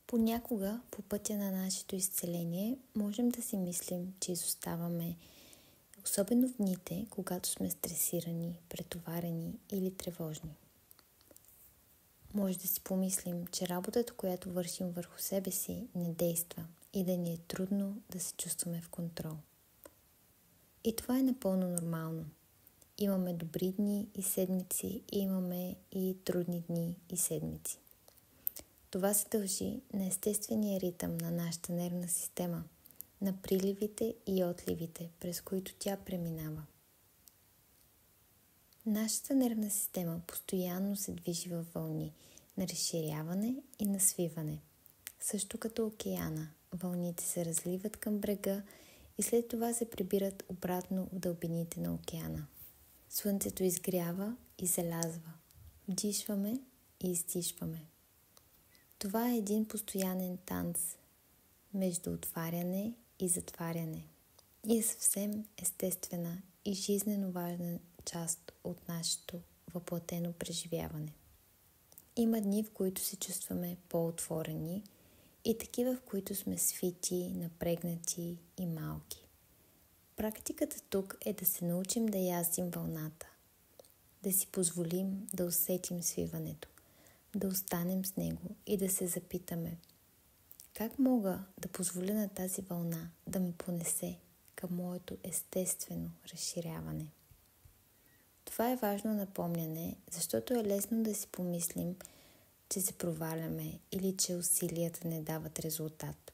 Понякога по пътя на нашето изцеление можем да си мислим, че изоставаме, особено в дните, когато сме стресирани, претоварени или тревожни. Може да си помислим, че работата, която вършим върху себе си, не действа и да ни е трудно да се чувстваме в контрол. И това е напълно нормално. Имаме добри дни и седмици, и имаме и трудни дни и седмици. Това се дължи на естествения ритъм на нашата нервна система, на приливите и отливите, през които тя преминава. Нашата нервна система постоянно се движи във вълни на разширяване и на свиване. Също като океана, вълните се разливат към брега и след това се прибират обратно в дълбините на океана. Слънцето изгрява и залязва. Вдишваме и издишваме. Това е един постоянен танц между отваряне и затваряне и е съвсем естествена и жизнено важна част от нашето въплатено преживяване. Има дни, в които се чувстваме по-отворени и такива, в които сме свити, напрегнати и малки. Практиката тук е да се научим да яздим вълната, да си позволим да усетим свиването, да останем с него и да се запитаме: как мога да позволя на тази вълна да ме понесе към моето естествено разширяване? Това е важно напомняне, защото е лесно да си помислим, че се проваляме или че усилията не дават резултат.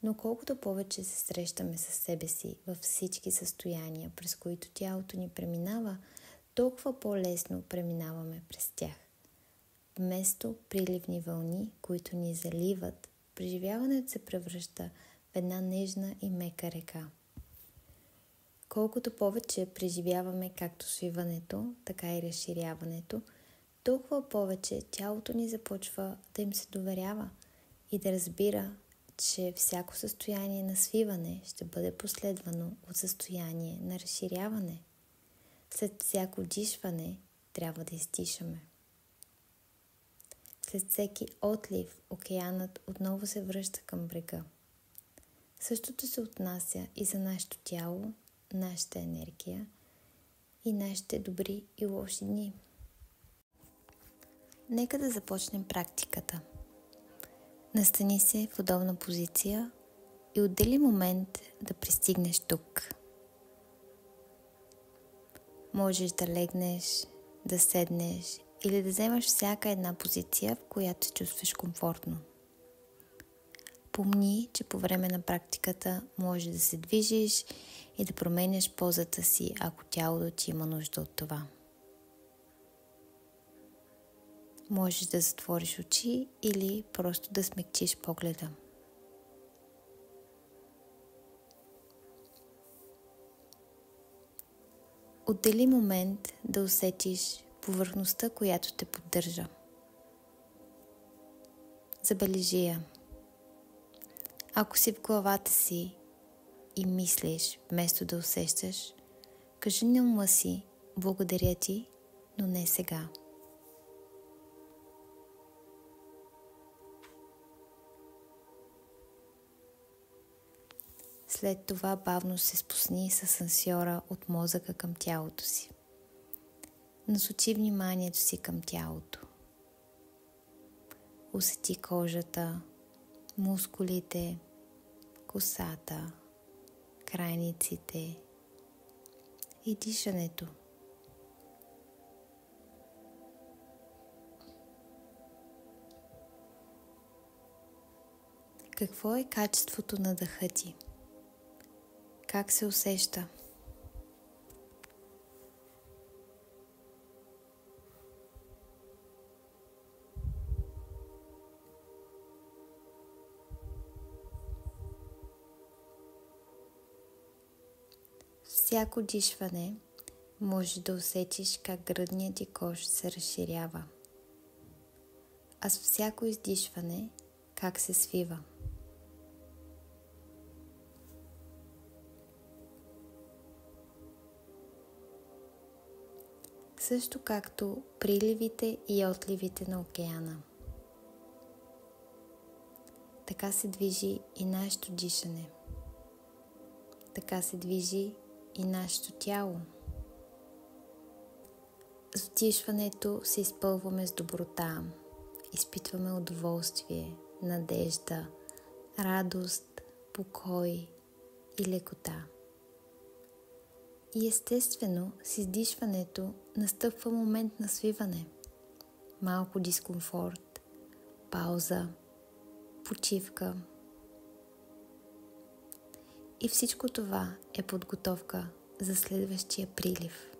Но колкото повече се срещаме с себе си във всички състояния, през които тялото ни преминава, толкова по-лесно преминаваме през тях. Вместо приливни вълни, които ни заливат, преживяването се превръща в една нежна и мека река. Колкото повече преживяваме както свиването, така и разширяването, толкова повече тялото ни започва да им се доверява и да разбира, че всяко състояние на свиване ще бъде последвано от състояние на разширяване. След всяко дишване трябва да издишаме. След всеки отлив океанът отново се връща към брега. Същото се отнася и за нашето тяло, нашата енергия и нашите добри и лоши дни. Нека да започнем практиката. Настани се в удобна позиция и отдели момент да пристигнеш тук. Можеш да легнеш, да седнеш или да вземаш всяка една позиция, в която се чувстваш комфортно. Помни, че по време на практиката можеш да се движиш и да променяш позата си, ако тялото ти има нужда от това. Можеш да затвориш очи или просто да смекчиш погледа. Отдели момент да усетиш повърхността, която те поддържа. Забележи я. Ако си в главата си и мислиш, вместо да усещаш, кажи на ума си: благодаря ти, но не сега. След това бавно се спусни с асансьора от мозъка към тялото си. Насочи вниманието си към тялото. Усети кожата, мускулите, косата, крайниците и дишането. Какво е качеството на дъха ти? Как се усеща? Всяко дишване може да усетиш как гръдният ти кош се разширява, а с всяко издишване как се свива. Също както приливите и отливите на океана. така се движи и нашето дишане. Така се движи и нашето тяло. С вдишването се изпълваме с доброта, изпитваме удоволствие, надежда, радост, покой и лекота. И естествено, с издишването настъпва момент на свиване, малко дискомфорт, пауза, почивка. И всичко това е подготовка за следващия прилив.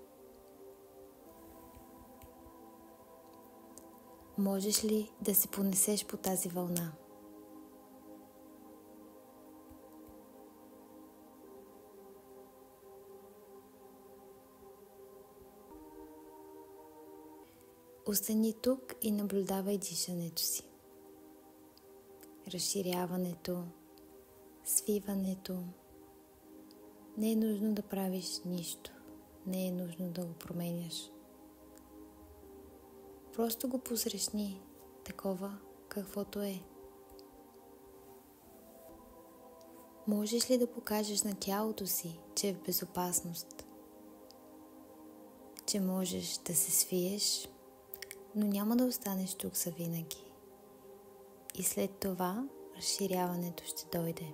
Можеш ли да се понесеш по тази вълна? Остани тук и наблюдавай дишането си. Разширяването, свиването. Не е нужно да правиш нищо. Не е нужно да го променяш. Просто го посрещни такова, каквото е. Можеш ли да покажеш на тялото си, че е в безопасност? Че можеш да се свиеш, но няма да останеш тук завинаги. И след това разширяването ще дойде.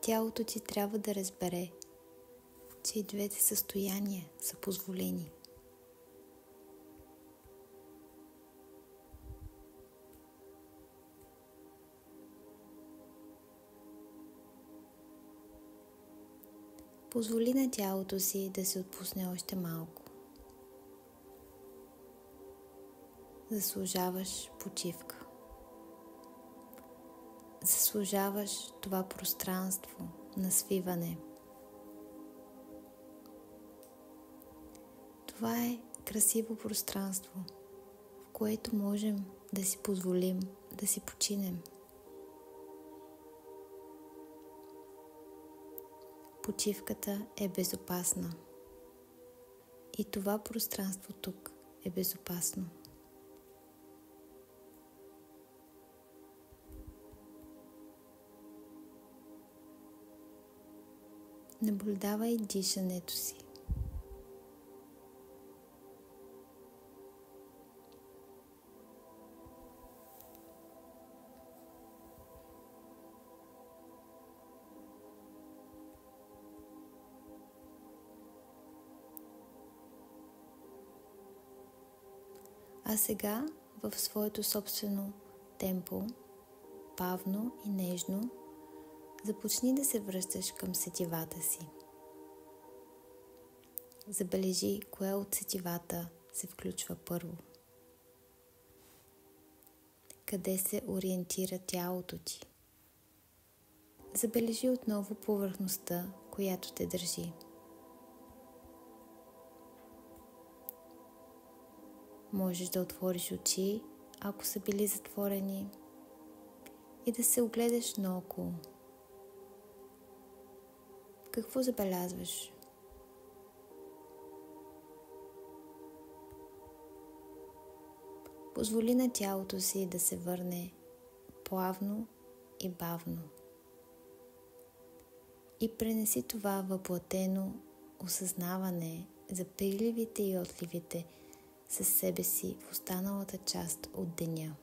Тялото ти трябва да разбере, че и двете състояния са позволени. Позволи на тялото си да се отпусне още малко. Заслужаваш почивка. Заслужаваш това пространство на свиване. Това е красиво пространство, в което можем да си позволим да си починем. Почивката е безопасна. И това пространство тук е безопасно. Наблюдавай дишането си. А сега в своето собствено темпо, бавно и нежно, започни да се връщаш към сетивата си. Забележи кое от сетивата се включва първо. Къде се ориентира тялото ти. Забележи отново повърхността, която те държи. Можеш да отвориш очи, ако са били затворени, и да се огледаш наоколо. Какво забелязваш? Позволи на тялото си да се върне плавно и бавно. И пренеси това въплътено осъзнаване за приливите и отливите със себе си в останалата част от деня.